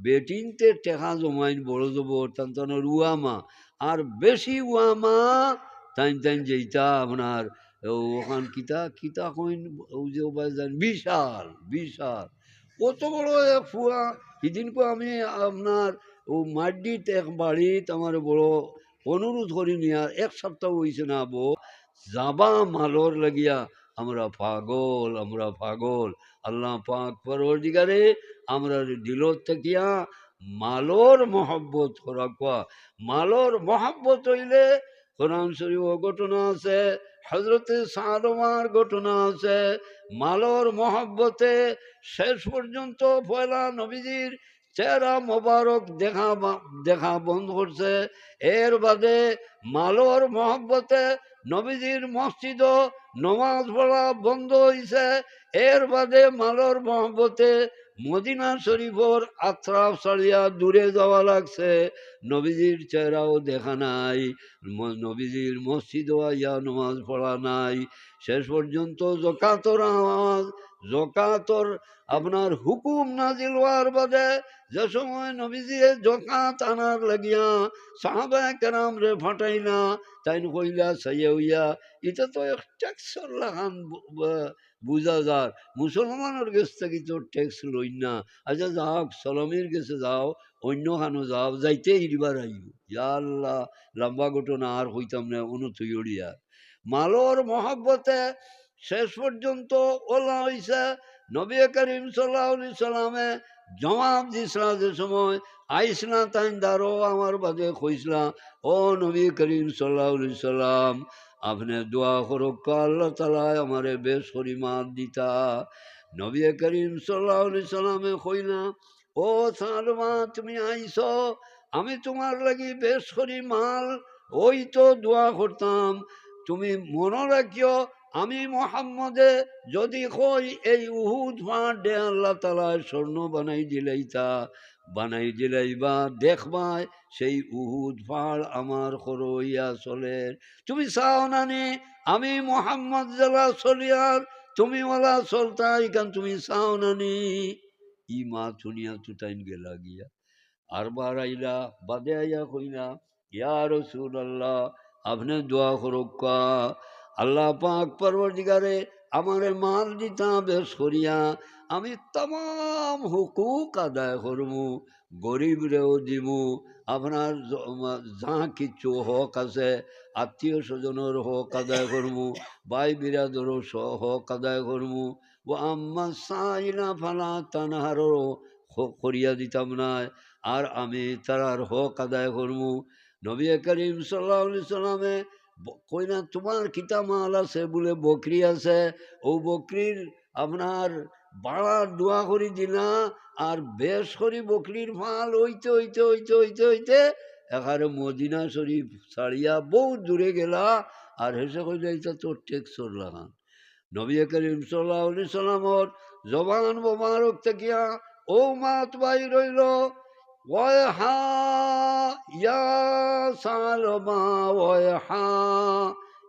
বেটিনতে টেকা জমাইন বড় জবর তান রুয়ামা আর বেশি উয়ামা তাইন তাইন যেইটা আপনার ওখান কিতা কিতা কইন যে বিশাল বিশাল কত বড় এক ফুয়া সেদিনকে আমি আপনার ও মাড্ডিত এক বাড়িত আমার বড় অনুরোধ করি নিয়া এক সপ্তাহ হয়েছে না বো যাবা মালর লাগিয়া আমরা পাগল আল্লাহ পাক পরওয়ারদিগারে আমরা দিলত থাকিয়া মালর মহব্বত রাখবা মালর মহব্বত হইলে কোরআন শরীফ ঘটনা আছে হজরতে সাদমার ঘটনা আছে মালর মহব্বতে শেষ পর্যন্ত পয়লা নবীজির চেহারা মোবারক দেখা বন্ধ করছে এর বাদে মালর মহব্বতে নবীজির মসজিদ নমাজ পড়া বন্ধ হয়েছে এর বাদে মালর মহব্বতে মদিনা শরীফর আত্রাফ ছাড়িয়া দূরে যাওয়া লাগছে নবীজির চেহারাও দেখা নাই নবীজির মসজিদও আইয়া নমাজ পড়া নাই শেষ পর্যন্ত জকাতর আপনার হুকুম নাজিল হওয়ার বাদে যে সময় নবীজি জকাত আনার লাগিয়া সাহাবায়ে কেরাম রে ফাটাইলা তাই কইলা সাইয়া হইয়া এটা তো এক ট্যাক্সর লাগান বুঝা যার মুসলমানের গেছে থেকে তো ট্যাক্স লই না আচ্ছা যাও সলমির গেছে যাও অন্য খানো যাও যাইতে ইরবার আইব ইয়া আল্লাহ লম্বা ঘটনা আর হইতাম না অনুথইড়িয়া মালর মহব্বতে শেষ পর্যন্ত ওলা হইছে নবী করিম সাল্লাল্লাহু আলাইহি সাল্লামে জবাব দিছিলা যে সময় আইসলা তাইন দারো আমার বাদে কইসলা ও নবী করিম সাল্লাল্লাহু আলাইহি সাল্লাম আপনি দোয়া করো আল্লাহ তাআলা আমারে বেশ পরিমাণ দিতা নবী করিম সাল্লাল্লাহু আলাইহি সাল্লামে কইনা ও সালমা তুমি আইছো আমি তোমার লাগি বেশ করি মাল ওই তো দোয়া করতাম তুমি মনে রাখিও আমি মোহাম্মদে যদি কই এই উহুদ পাহাড় ডে আল্লাহ তাআলা স্বর্ণ বানাই দিলাইবা দেখবাই সেই উহুদ পাহাড় আমার করইয়া চলে তুমি চাও নানি আমি মোহাম্মদ জেলা চলিয়ার তুমি ওলা চলতা ইখান তুমি চাও নানি ই মা শুনিয়া তুতাইন গেলা গিয়া আর বার আইলা বাদে আইয়া কইলা ইয়া রাসূলুল্লাহ আপনি দোয়া করুকা আল্লাহ পাক পরওয়ারদিগারে আমারে মাল দিতা বেশ করিয়া আমি तमाम হুকুক আদায় করমু গরিবরেও দিমু আপনার যা কিছু হক আছে আত্মীয় স্বজনের হক আদায় করমু ভাই বিরাদরও হক আদায় করমু ও আম্মা সাইলা ফালা তানহারও করিয়া দিতাম না আর আমি তারার হক আদায় করমু নবী করিম সাল্লাল্লাহু আলাইহি সাল্লামে কই না তোমার কিতা মাল আছে বলে বকরি আছে ও বকরির আপনার বাড়ার দোয়া করি দিলা আর বেশ করি বকরির মাল হইতে হইতে হইতে হইতে হইতে এখানে মদিনা শরীফ ছাড়িয়া বহু দূরে গেলা আর হেসে কইলে এটা তোর টেক্সর লাগান নবী করিম সাল্লাল্লাহু আলাইহি সাল্লামর জবান মোবারক থাকিয়া ও মাত বাই রইল ওয়াহা ইয়া সালমা ওয়াহা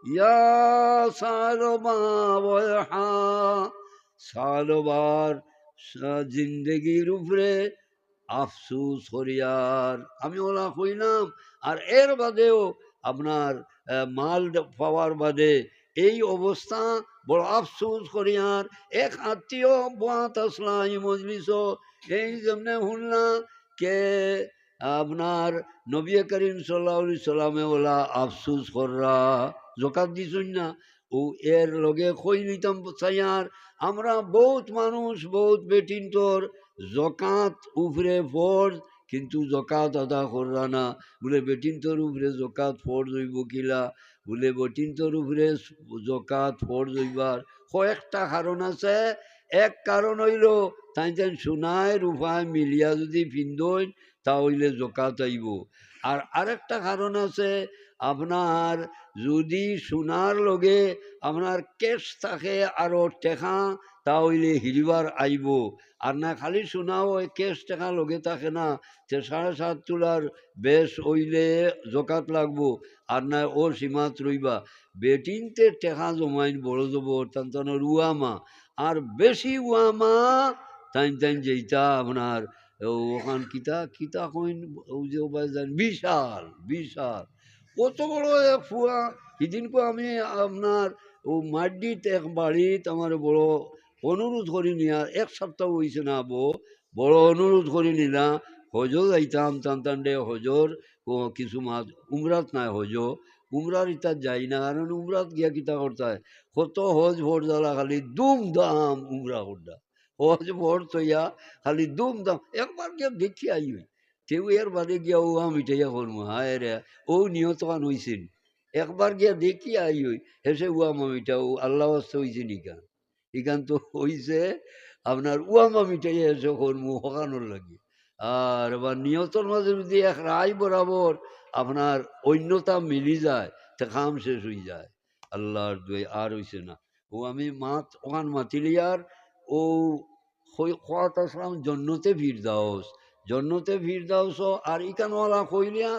ইয়া সালমা ওয়াহা সালবার জিন্দগির উপরে আফসুস করিয়ার আমি ওলা কইলাম আর এর বাদেও আপনার মাল পাওয়ার বাদে এই অবস্থা বড় আফসুস করিয়ার এক আত্মীয় বাত আসলা এই মজলিস এই যেমনে শুনলা কে আপনার নবী করিম সাল্লাল্লাহু আলাইহি সাল্লামে ওলা আফসুস কররা জকাত দিছুন না ও এর লগে কই নিতাম চাইয়ার আমরা বহুত মানুষ বহুত বেটিন তোর জকাত উপরে ফরজ কিন্তু জকাত আদা কররা না বলে বেটিন তোর উপরে জকাত ফরজ হইব কিলা বলে বেটিন তোর উপরে জকাত ফরজ হইবার কয়েকটা কারণ আছে এক কারণ হইল তাই সোনায় রূপায় মিলিয়া যদি পিন্দইন তা হইলে জকাত আইব আর আরেকটা কারণ আছে আপনার যদি সোনার লগে আপনার কেশ থাকে আরো টেকা তা হইলে হিরিবার আইব আর না খালি সোনাও কেশ টেকা লগে থাকে না 7.5 তোলার বেশ হইলে জকাত লাগবো আর না ও সীমাত রইবা বেটিনতে টেকা জমাইন বড় যাব তান উয়ামা আর বেশি উয়ামা তাইন যেইটা আপনার ওখান কিতা কিতা কইন ও যে বিশাল বিশাল কত বড় এক ফুয়া সেদিনকে আমি আপনার ও মাড্ডিত এক বাড়িত আমার বড় অনুরোধ করি নিয়া এক সপ্তাহ হয়েছে না বড় অনুরোধ করি নিলা হজও যাইতাম টান দে হজর কিছু মাছ উমরাত নাই হজ উমরার ইতা যাই না কারণ উমরাত গিয়া কিতা করতে হয় কত হজ ভোট জ্বালা খালি দুম দাম উমরা করডা হজ ভোট তৈয়া খালি দুম দাম একবার গিয়া দেখি আই কেউ এর বাদে গিয়া ও আমি মিঠাইয়া করবো হায় রে ও নিহত কান হয়েছেন একবার গিয়া দেখি আই হেসে উয়া মামিটা ও আল্লাহ আস্তে হয়েছে নিকান ইখান তো হইছে আপনার উয়ামা মিঠাইয়া এসে করবো হকানোর লাগে আর এবার নিহতর মাঝে যদি এক রায় বরাবর আপনার অন্যতা মিলি যায় তা খাম শেষ হয়ে যায় আল্লাহর দুই আর হইছে না ও আমি মাত ওখান মাতিলিয়ার ও খোয়াত আসলাম জন্নতে ফিরদাউস জন্নতে ফিরদাউস আর ইকানওয়ালা কইলিয়া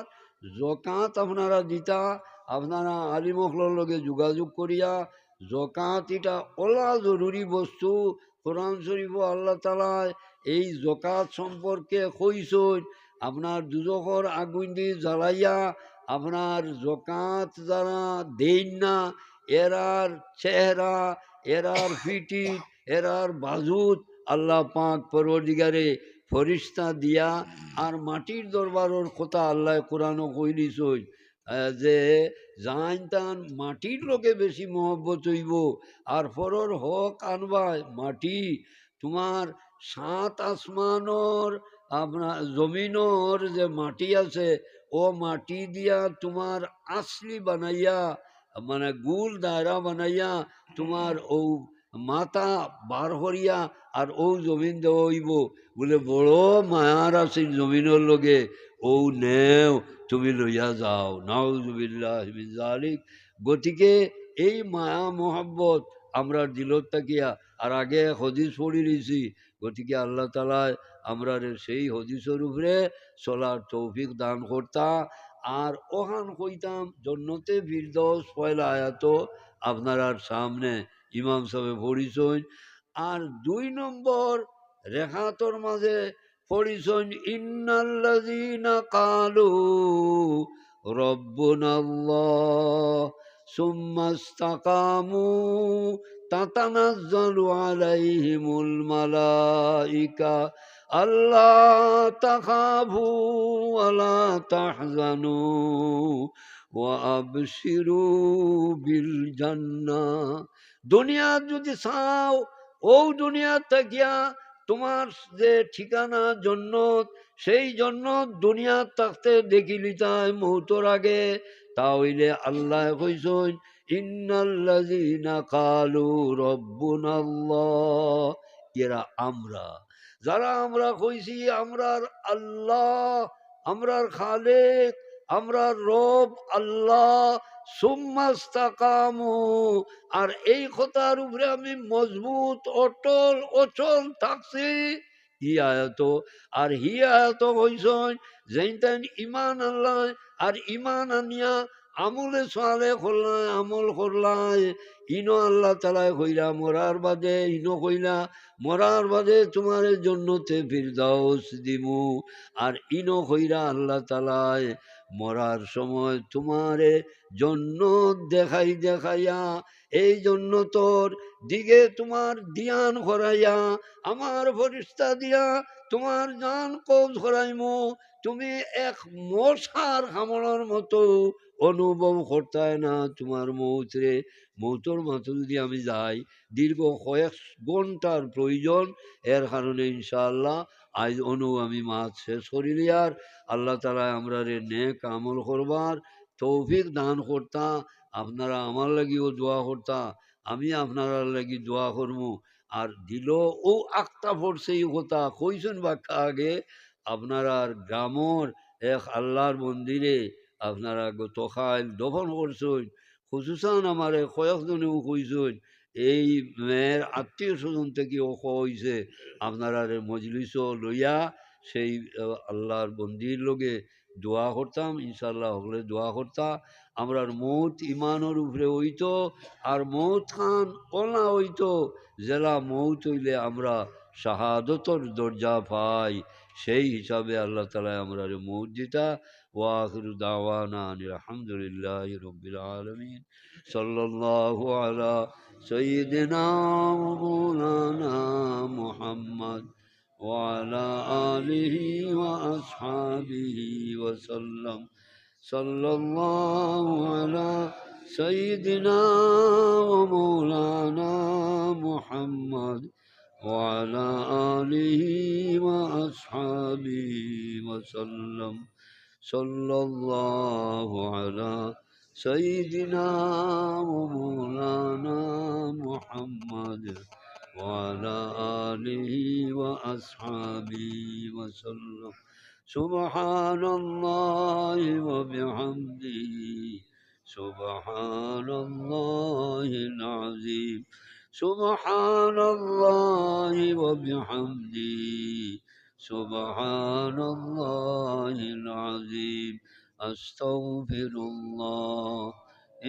জকাত আপনারা দিতা আপনারা আলিমখলর লগে যোগাযোগ করিয়া জকাত এটা ওলা জরুরি বস্তু কোরআন শরীফ আল্লাহ তাআলা এই জকাত সম্পর্কে কইছেন আপনার দুজখর আগুন দিয়ে জ্বালাইয়া আপনার জকাত যারা দেন না এরার চেহারা এরার ফিটিট এরার বাজুত আল্লাহ পাক পরবর্তীকারে ফরিস্তা দিয়া আর মাটির দরবারের কথা আল্লাহ কোরআনও কইলিছই যে জান তান মাটির লোকে বেশি মহব্বত হইব আর পরর হক আনবায় মাটি তোমার সাত আসমানর আপনার জমিনর যে মাটি আছে ও মাটি দিয়া তোমার আসলি বানাইয়া মানে গুল দায়রা বানাইয়া তোমার ও মাথা বার করিয়া আর ও জমিন দেওয়া হইব বলে বড় মায়ার আছে জমিনের লগে ও নেও তুমি লইয়া যাও নাউজুবিল্লাহ মিন যালিক গতিকে এই মায়া মোহাব্বত আমরা দিলত তাকিয়া আর আগে হদিস পড়ি রয়েছি গতিকে আল্লাহ তালায় আমরা সেই হদিসের উপরে চলার তৌফিক দান করতা আর ওখান কইতাম জন্নতে ফিরদৌস পয়লা আয়াত আপনার সামনে ইমাম সাহেব পড়িছইন আর ২ নম্বর রেখাতর মাঝে পড়িছইন ইন্নাল্লাযীনা কালু রব্বুনাল্লাহ সুম্মা ইসতাকামু তাতানাজ্জালু আলাইহিমুল মালাইকা আল্লা তাখাফু ওয়ালা তাহজানু ওয়া আবশিরু বিল জান্নাহ দুনিয়া যদি চাও ও দুনিয়া থাকিয়া তোমার যে ঠিকানা জন্নত সেই জন্নত দুনিয়া থাকতে দেখিলি তাই মৌতর আগে তাহলে আল্লাহ কইছেন ইন্নাল্লাযীনা কালু রব্বুনাল্লাহ এরা আমরা যারা আমরা কইছি আমরার আল্লাহ আমরার খালেক আমরার রব আল্লাহ সুম্মাস্তাকামু আর এই কথার উপরে আমি মজবুত অটল অচল থাকছি ই আয়াত আর হি আয়াত হইছেন যেইটান ইমান আল্লাহ আর ইমান আনিয়া আমলে সালে করলাই আমল করলাই ইনো আল্লাহ তালায় কইরা মরার বাদে ইনো কইলা মরার বাদে তোমার জন্যতে ফিরদাউস দিমু আর ইনো কইরা আল্লাহ তালায় মরার সময় তোমারে জন্নত দেখাই দেখাইয়া এই জন্য তোর দিকে তোমার ধ্যান করাইয়া আমার ফরিস্তা দিয়া তোমার জান কবজ করাইমু তুমি এক মশার কামড়ার মতো অনুভব করতায় না তোমার মৌতরে মৌতর মাত্র যদি আমি যাই দীর্ঘ কয়েক ঘন্টার প্রয়োজন এর কারণে ইনশাআল্লাহ আজ আমি মাছ শেষ করিলি আর আল্লাহ তালা আমরা রে নেক আমল করবার তৌফিক দান করতা আপনারা আমার লাগিও দোয়া করতা আমি আপনারা লাগি দোয়া করবো আর দিল ও আক্তা পড়ছে এই কথা কইছেন বাক্যা আগে আপনারা গ্রামর এক আল্লাহর মন্দিরে আপনারা গতকাল দফন করছেন খুশুসান আমারে কয়েকজনেও কইছেন এই মেয়ের আত্মীয় স্বজন থেকে ও হয়েছে আপনারা মজলিসও লইয়া সেই আল্লাহর বন্দির লগে দোয়া করতাম ইনশাল্লাহ হলে দোয়া করতা আমরার মৌত ইমানের উপরে হইতো আর মৌত খান ওলা হইতো জেলা মৌত হইলে আমরা শাহাদতর দরজা পাই সেই হিসাবে আল্লাহ তাআলা আমরা মৌত দিতা। ওয়া আখিরু দাওয়ানা আনিল হামদুলিল্লাহি রাব্বিল আলামিন। সাল্লাল্লাহু আলা সাইয়্যিদিনা ওয়া মাওলানা মুহাম্মদ ওয়া আলা আলিহি ওয়া আসহাবিহি ওয়া সাল্লাম। সাল্লাল্লাহু আলা সাইয়্যিদিনা ওয়া মাওলানা মুহাম্মদ وعلى آله وأصحابه وسلم. صلى الله على سيدنا ومولانا محمد وعلى آله وأصحابه وسلم. سبحان الله وبحمده سبحان الله العظيم. سبحان الله وبحمده سبحان الله العظيم. أستغفر الله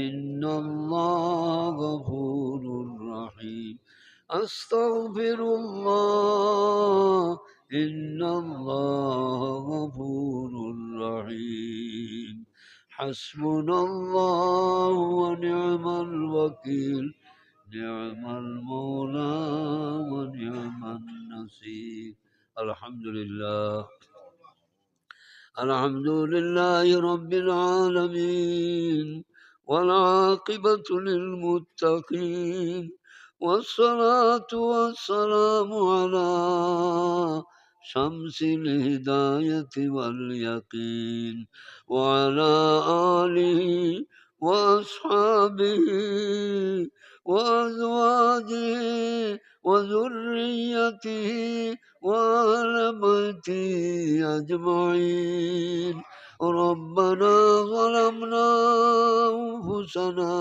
إن الله غفور رحيم. أستغفر الله إن الله غفور رحيم. حسبنا الله ونعم الوكيل. نعم المولى ونعم النصير. الحمد لله. الحمد لله رب العالمين والعاقبة للمتقين والصلاة والسلام على شمس الهداية واليقين وعلى آله وأصحابه وأزواجه وذريته وأهل بيته أجمعين. ربنا ظلمنا أنفسنا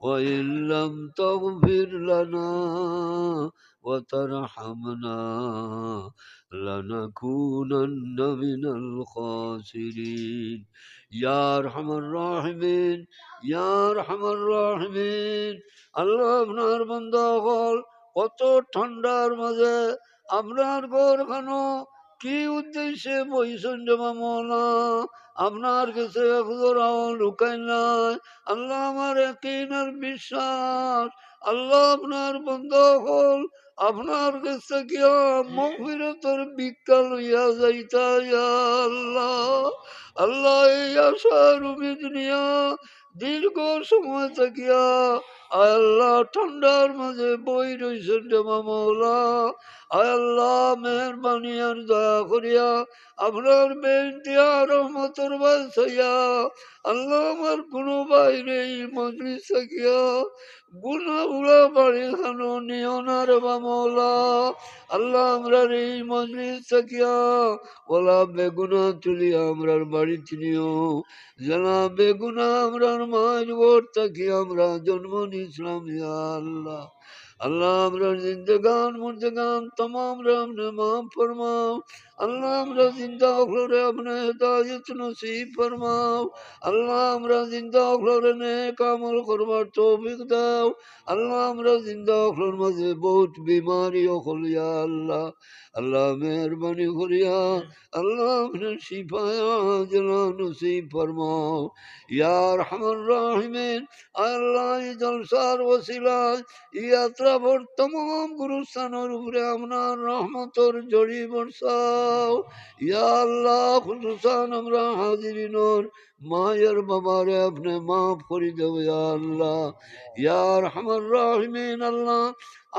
وإن لم تغفر لنا وترحمنا لنكونن من الخاسرين. يا أرحم الراحمين يا أرحم الراحمين. আল্লাহ আপনার বান্দা হল কত ঠান্ডার মাঝে আপনার ঘরখানো কি উদ্দেশ্যে বইছেন জমা মৌলা আপনার কাছে একজোড়াও লুকাই নাই। আল্লাহ আমার ইয়াকিন আর বিশ্বাস আল্লাহ আপনার বান্দা হল আপনার কাছে গিয়া মাগফিরাতের ভিক্ষা লইয়া যাইতা ইয়া আল্লাহ। আল্লাহ এই আশার উম্মিদ নিয়া দীর্ঘ সময় থাকিয়া আল্লাহ ঠান্ডার মাঝে বই রইছেন জমা মৌলা। আল্লাহ মেহরবানি আর দয়া করিয়া আপনার বেইনতিয়া রহমতের বাসাইয়া আল্লাহ আমার কোনো বাইরে এই মজলিস থাকিয়া গুনা বুড়া বাড়ি খানো নিও না রে বা মৌলা। আল্লাহ আমরার এই মজলিস থাকিয়া ওলা বেগুনা তুলিয়া আমরার বাড়িতে নিও। যারা বেগুনা আমরার মায়ের ঘর থাকি আমরা জন্ম নিয়েছিলাম ইয়া আল্লাহ। আল্লাহ আমরা জিন্দগান মুর্দগান তমাম রে আপনি মাফ ফরমাও। আল্লাহ আমরা জিন্দা হলে আপনি হেদায়েত নসিব ফরমাও। আল্লাহ আমরা জিন্দা হলে নেক আমল করবার তৌফিক দাও। আল্লাহ আমরা জিন্দা হলোর মাঝে বহুত বিমারি হল ইয়া আল্লাহ। আল্লাহ মেহরবানি করিয়া আল্লাহ আপনি শিফায়া জেলা নসিব ফরমাও ইয়া আরহামার রাহিমিন। আল্লাহ এই জলসার ওসিলায় ইয়াত্রা ভর তমাম গুরুস্থানের উপরে আপনার রহমতর জড়ি বর্ষাও ইয়া আল্লাহ। খুসুসান আমরা হাজিরিনর মায়ের বাবারে আপনি মাফ করে দেব ইয়া আল্লাহ। ইয়া আরহামার রাহিমিন আল্লাহ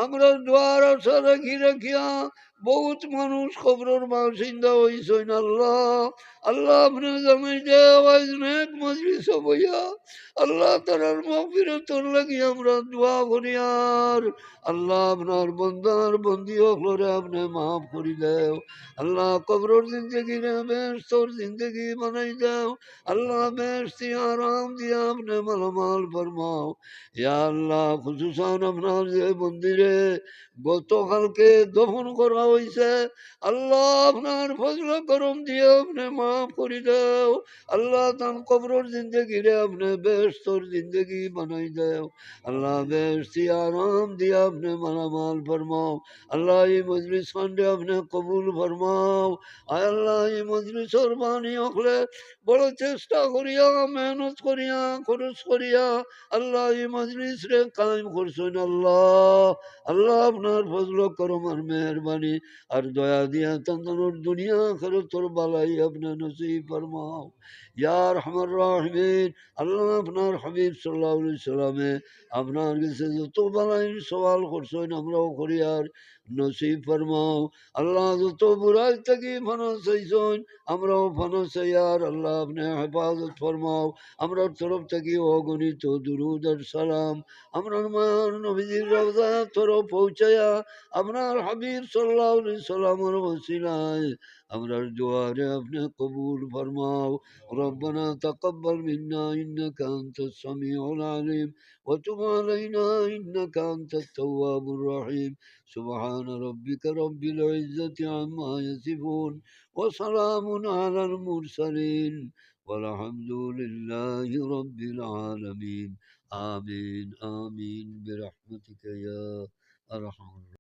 আমরা দুয়ার আশা রাখি রাখিয়া বহুত মানুষ খবরের বাসিন্দা হইছেন আল্লাহ। আল্লাহ আপনি জামাই দেওয়াজ নেক মজলিস হইয়া আল্লাহ তারার মাগফিরাতর লাগি আমরা দোয়া করি। আর আল্লাহ আপনার বন্দার বন্দি হলরে আপনি মাফ করি দেও। আল্লাহ কবরের জিন্দগি রে বেহেশতের জিন্দগি বানাই দেও। আল্লাহ বেহেশতি আরাম দিয়া আপনি মালামাল ফরমাও ইয়া আল্লাহ। খুসুসান আপনার যে বন্দির নবীরে গতকালকে দফন করা হয়েছে। আল্লাহ আপনার ফজল করম দিয়ে আপনি মাফ করে দাও। আল্লাহ তান কবরর জিন্দগিরে আপনি বেহস্তর জিন্দগি বানাই দাও। আল্লাহ বেহস্তি আরাম দিয়ে আপনি মালামাল ফরমাও। আল্লাহ এই মজলিস খান্ডে আপনি কবুল ফরমাও। আয় আল্লাহ এই মজলিসর বাণী হকলে বড় চেষ্টা করিয়া মেহনত করিয়া খরচ করিয়া আল্লাহ এই মজলিস রে কায়েম করছেন। আল্লাহ আল্লাহ আপনার ফজল করম আর মেহরবানি আর দয়া দিয়া তন্দনুর দুনিয়া করে তোর বালাই আপনার নসিব ফরমাও। ইয়া রহমান রাহিমিন, আল্লাহ আপনার হাবিব সাল্লাল্লাহু আলাইহি সাল্লামে আপনার কাছে যত বালাইর সওয়াল করছেন আমরাও করি আর নসিব ফরমাও। আল্লাহ যত বুড়াই থেকে ফানা চাইছেন আমরাও ফানা চাই আর আল্লাহ আপনি হেফাজত ফরমাও। আমরা তরফ থেকে অগণিত দুরুদ আর সালাম আপনার মায়ার নবীজির রওজা তরফ পৌঁছায়া আপনার হাবিব সাল্লাল্লাহু আলাইহি সাল্লামের ওসিলায় আমরার দুয়ারে আপনি কবুল ফরমাও। ربنا تقبل منا إنك أنت السميع العليم وتب علينا إنك أنت التواب الرحيم. سبحان ربك رب العزة عما يصفون وسلام على المرسلين والحمد لله رب العالمين. آمين آمين برحمتك يا أرحم